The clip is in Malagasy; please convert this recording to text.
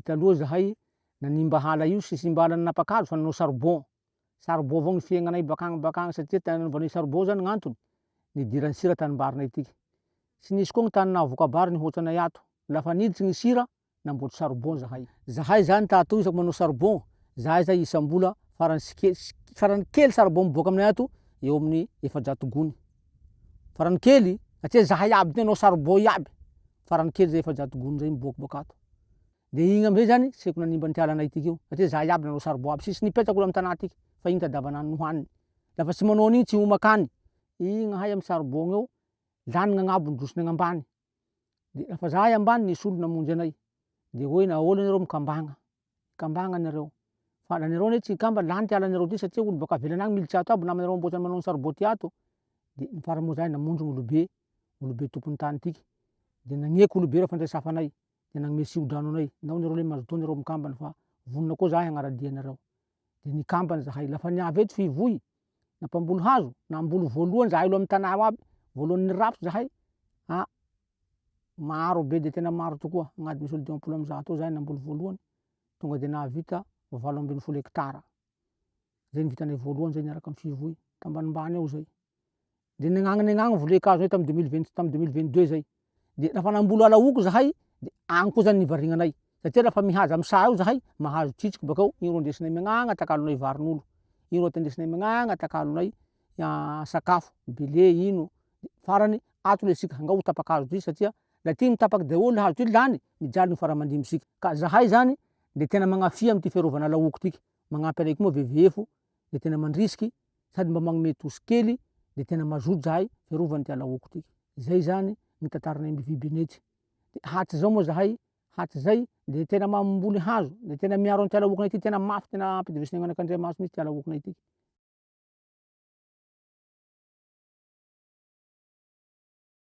Taloha zahay nanimbahala io sy simbahan'ny napakajy fa nanao charbon avao ny fiaignanay bakagny satria nanaovanay charbon zany gn'antony nidiran'ny sira tanimbarinay tiky sy nisy koa gny tany nahavoakabary nihoatranay ato lafa niditsy gny sira namboatry charbon zahay zany tato isaky manao charbon zahay zay isam-bola farany kely charbon miboaka aminay ato eo amin'ny 400 gony farany kely satria zahay aby ty anao charbon iaby farany kely zay 400 gony zay miboaky bakato de igny amizay zany tsy haiko nanimba ny tialanay tiky io satria zahay aby nanao charbon aby sisy nipetraky olo amy tanà tiky fa igny tadavanandro nohaniny lafa tsy manao an'igny tsy omakany igny ahay amy charbon gn'eo lany gn'agnabo ndrosiny gn'ambany de lafa zahay ambany nisy olo namonjy anay de hoe ahoana nareo mikambagna nareo fa nareo anie tsy hikamba lany ty alanareo ty satria olo baka ivelany agny militsy ato aby namanareo amboatsy manao charbon ty ato de nifarany moa zahay namonjy gn'olobe tompony tany tiky de nagneky olobe reo fandraisafanay de nagnome siodrano anay ndao nareo lay mazotoa nareo mikambana fa vonona koa zahay hagnaradia anareo de nikambana zahay lafa niavy eto fivoy nampamboly hazo namboly voalohany zahay aloha amy tanà ao aby voalohany nirafitsy zahay maro be de tena maro tokoa agnatiny misy olo 20 amy 100 eo zahay namboly voalohany tonga de nahavita 80 hektara zay nivitanay voalohany zay niaraka amy fivoy tambanimbany ao zay de niagnagny volen-kazo tamy 2022 zay de lafa namboly alaoky zahay de agny koa zany nivarignanay satria lafa mihaza amy sa io zahay mahazo tritriky bakao igny ro indesinay magnagny atakalonay varin'olo igny ro indesinay magnagny atakalonay sakafo bele ino farany ato lesika angao tapakazo ty satria la ty mitapaky daholy hazo ty lany mijaly ny faramandimitsika ka zahay zany de tena magnafia amty fiarovana laoky tiky magnampy anay koa moa vevefo de tena mandrisiky sady mba magnome tosi-kely de tena mazoto zahay fiarovany ty laoky tiky zay zany ny tantaranay Mivy Benetsy de hatrizao moa zahay hatrizay de tena mamboly hazo de tena miaro an'ity laokinay ty tena mafy tena ampidirisinay gn'anak'Andriamanitra mihitsy ty laokinay tiky